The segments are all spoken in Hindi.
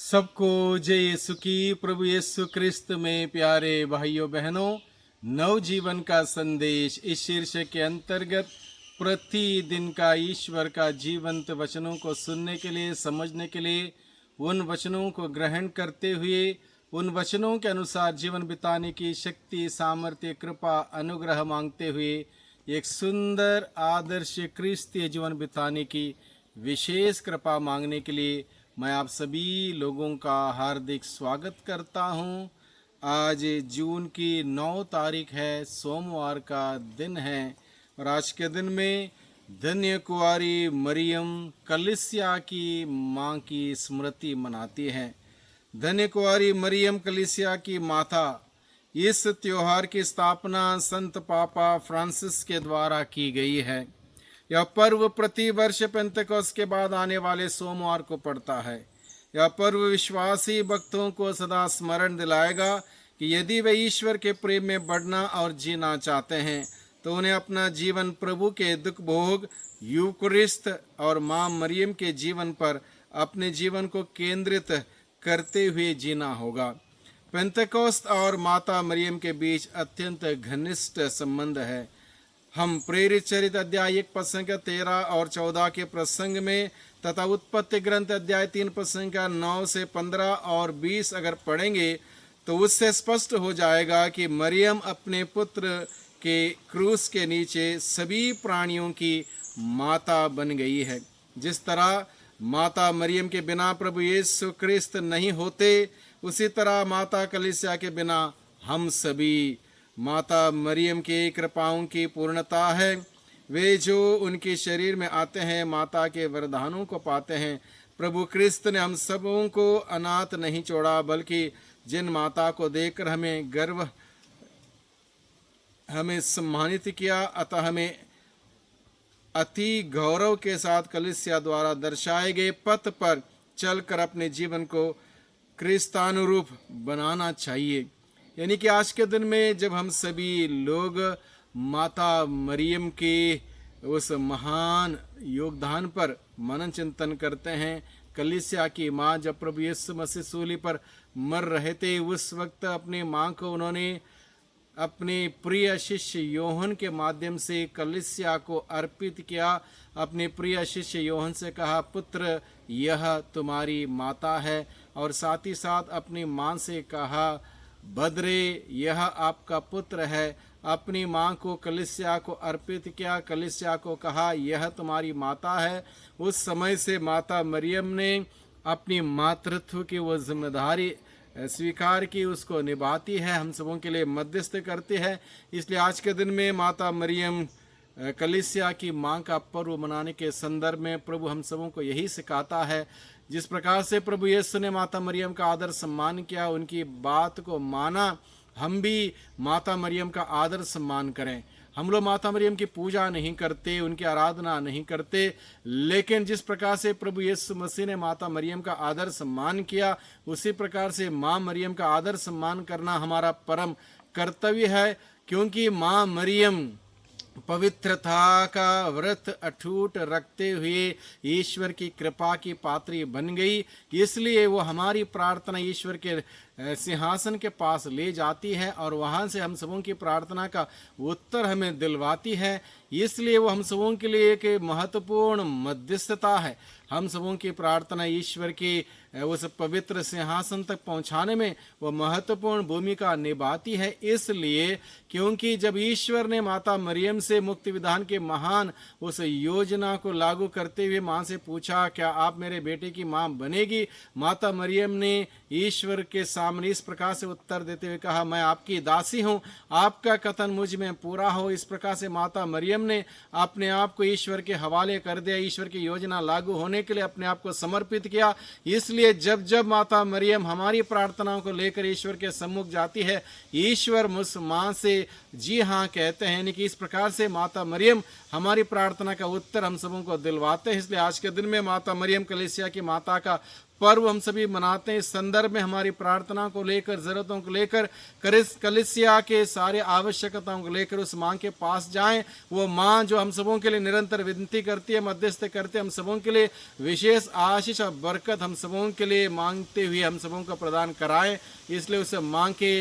सबको जय यीशु की। प्रभु यीशु क्रिस्त में प्यारे भाइयों बहनों, नवजीवन का संदेश इस शीर्षक के अंतर्गत प्रतिदिन का ईश्वर का जीवंत वचनों को सुनने के लिए, समझने के लिए, उन वचनों को ग्रहण करते हुए उन वचनों के अनुसार जीवन बिताने की शक्ति, सामर्थ्य, कृपा, अनुग्रह मांगते हुए एक सुंदर आदर्श क्रिस्तीय जीवन बिताने की विशेष कृपा मांगने के लिए मैं आप सभी लोगों का हार्दिक स्वागत करता हूं। आज जून की 9 तारीख है, सोमवार का दिन है और आज के दिन में धन्य कुंवारी मरियम कलीसिया की मां की स्मृति मनाती है। धन्य कुंवारी मरियम कलीसिया की माता। इस त्योहार की स्थापना संत पापा फ्रांसिस के द्वारा की गई है। यह पर्व प्रति वर्ष पेंतेकोस्त के बाद आने वाले सोमवार को पड़ता है। यह पर्व विश्वासी भक्तों को सदा स्मरण दिलाएगा कि यदि वे ईश्वर के प्रेम में बढ़ना और जीना चाहते हैं तो उन्हें अपना जीवन प्रभु के दुख भोग, यूकरिस्त और मां मरियम के जीवन पर अपने जीवन को केंद्रित करते हुए जीना होगा। पेंतेकोस्त और माता मरियम के बीच अत्यंत घनिष्ठ संबंध है। हम प्रेरित चरित्र अध्याय 1 पद संख्या 13 और 14 के प्रसंग में तथा उत्पत्ति ग्रंथ अध्याय 3 पद संख्या 9 से 15 और 20 अगर पढ़ेंगे तो उससे स्पष्ट हो जाएगा कि मरियम अपने पुत्र के क्रूस के नीचे सभी प्राणियों की माता बन गई है। जिस तरह माता मरियम के बिना प्रभु यीशु क्रिस्त नहीं होते, उसी तरह माता कलीसिया के बिना हम सभी माता मरियम की कृपाओं की पूर्णता है। वे जो उनके शरीर में आते हैं माता के वरदानों को पाते हैं। प्रभु क्रिस्त ने हम सबों को अनाथ नहीं छोड़ा, बल्कि जिन माता को देखकर हमें सम्मानित किया, अतः हमें अति गौरव के साथ कलीसिया द्वारा दर्शाए गए पथ पर चलकर अपने जीवन को क्रिस्तानुरूप बनाना चाहिए। यानी कि आज के दिन में जब हम सभी लोग माता मरियम के उस महान योगदान पर मनन चिंतन करते हैं, कलीसिया की माँ जब प्रभु यीशु मसीह सूली पर मर रहे थे, उस वक्त अपनी माँ को उन्होंने अपने प्रिय शिष्य योहन के माध्यम से कलीसिया को अर्पित किया। अपने प्रिय शिष्य योहन से कहा, पुत्र यह तुम्हारी माता है, और साथ ही साथ अपनी माँ से कहा, बदरे यह आपका पुत्र है। अपनी माँ को कलीसिया को अर्पित किया, कलीसिया को कहा यह तुम्हारी माता है। उस समय से माता मरियम ने अपनी मातृत्व की वो जिम्मेदारी स्वीकार की, उसको निभाती है, हम सबों के लिए मध्यस्थ करती है। इसलिए आज के दिन में माता मरियम कलीसिया की माँ का पर्व मनाने के संदर्भ में प्रभु हम सबों को यही सिखाता है। जिस प्रकार से प्रभु यीशु ने माता मरियम का आदर सम्मान किया, उनकी बात को माना, हम भी माता मरियम का आदर सम्मान करें। हम लोग माता मरियम की पूजा नहीं करते, उनकी आराधना नहीं करते, लेकिन जिस प्रकार से प्रभु यीशु मसीह ने माता मरियम का आदर सम्मान किया, उसी प्रकार से माँ मरियम का आदर सम्मान करना हमारा परम कर्तव्य है। क्योंकि माँ मरियम पवित्रता का व्रत अटूट रखते हुए ईश्वर की कृपा की पात्री बन गई, इसलिए वो हमारी प्रार्थना ईश्वर के सिंहासन के पास ले जाती है और वहाँ से हम सबों की प्रार्थना का उत्तर हमें दिलवाती है। इसलिए वो हम सबों के लिए एक महत्वपूर्ण मध्यस्थता है। हम सबों की प्रार्थना ईश्वर की उस पवित्र सिंहासन तक पहुंचाने में वो महत्वपूर्ण भूमिका निभाती है। इसलिए क्योंकि जब ईश्वर ने माता मरियम से मुक्ति विधान के महान उस योजना को लागू करते हुए माँ से पूछा, क्या आप मेरे बेटे की माँ बनेगी? माता मरियम ने ईश्वर के सामने इस प्रकार से उत्तर देते हुए कहा, मैं आपकी दासी हूँ, आपका कथन मुझ में पूरा हो। इस प्रकार से माता मरियम ने अपने आप को ईश्वर के हवाले कर दिया, ईश्वर की योजना लागू होने के लिए अपने आप को समर्पित किया। इसलिए जब जब माता मरियम हमारी प्रार्थनाओं को लेकर ईश्वर के सम्मुख जाती है, ईश्वर मुझ माँ से जी हाँ कहते हैं। यानी कि इस प्रकार से माता मरियम हमारी प्रार्थना का उत्तर हम सबों को दिलवाते हैं। इसलिए आज के दिन में माता मरियम कलीसिया की माता का पर्व हम सभी मनाते हैं। इस संदर्भ में हमारी प्रार्थना को लेकर, ज़रूरतों को लेकर, कलीसिया के सारे आवश्यकताओं को लेकर उस माँ के पास जाएं। वो माँ जो हम सबों के लिए निरंतर विनती करती है, मध्यस्थ करते, हम सबों के लिए विशेष आशीष और बरकत हम सबों के लिए मांगते हुए हम सबों को प्रदान कराएं। इसलिए उस माँ के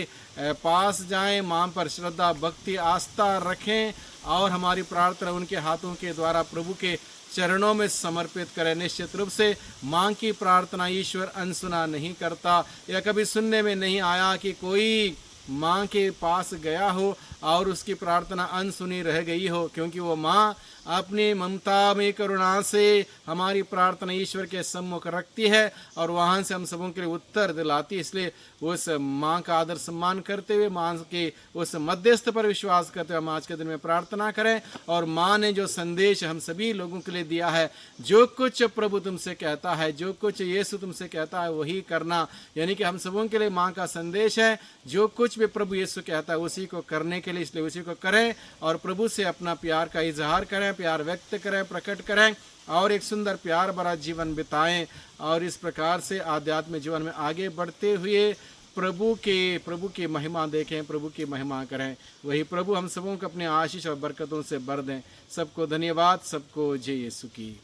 पास जाएं, माँ पर श्रद्धा, भक्ति, आस्था रखें और हमारी प्रार्थना उनके हाथों के द्वारा प्रभु के चरणों में समर्पित करें। निश्चित रूप से माँ की प्रार्थना ईश्वर अनसुना नहीं करता। यह कभी सुनने में नहीं आया कि कोई माँ के पास गया हो और उसकी प्रार्थना अनसुनी रह गई हो, क्योंकि वो माँ अपनी ममता में, करुणा से हमारी प्रार्थना ईश्वर के सम्मुख रखती है और वहाँ से हम सबों के लिए उत्तर दिलाती है। इसलिए उस माँ का आदर सम्मान करते हुए, माँ के उस मध्यस्थ पर विश्वास करते हुए हम आज के दिन में प्रार्थना करें। और माँ ने जो संदेश हम सभी लोगों के लिए दिया है, जो कुछ प्रभु तुमसे कहता है, जो कुछ यीशु तुमसे कहता है वही करना, यानी कि हम सबों के लिए माँ का संदेश है, जो कुछ भी प्रभु यीशु कहता है उसी को करने के लिए, इसलिए उसी को करें और प्रभु से अपना प्यार का इजहार करें, प्यार व्यक्त करें, प्रकट करें और एक सुंदर प्यार भरा जीवन बिताएं और इस प्रकार से आध्यात्मिक जीवन में आगे बढ़ते हुए प्रभु की महिमा देखें, प्रभु की महिमा करें। वही प्रभु हम सबों को अपने आशीष और बरकतों से भर दें। सबको धन्यवाद, सबको जय यीशु की।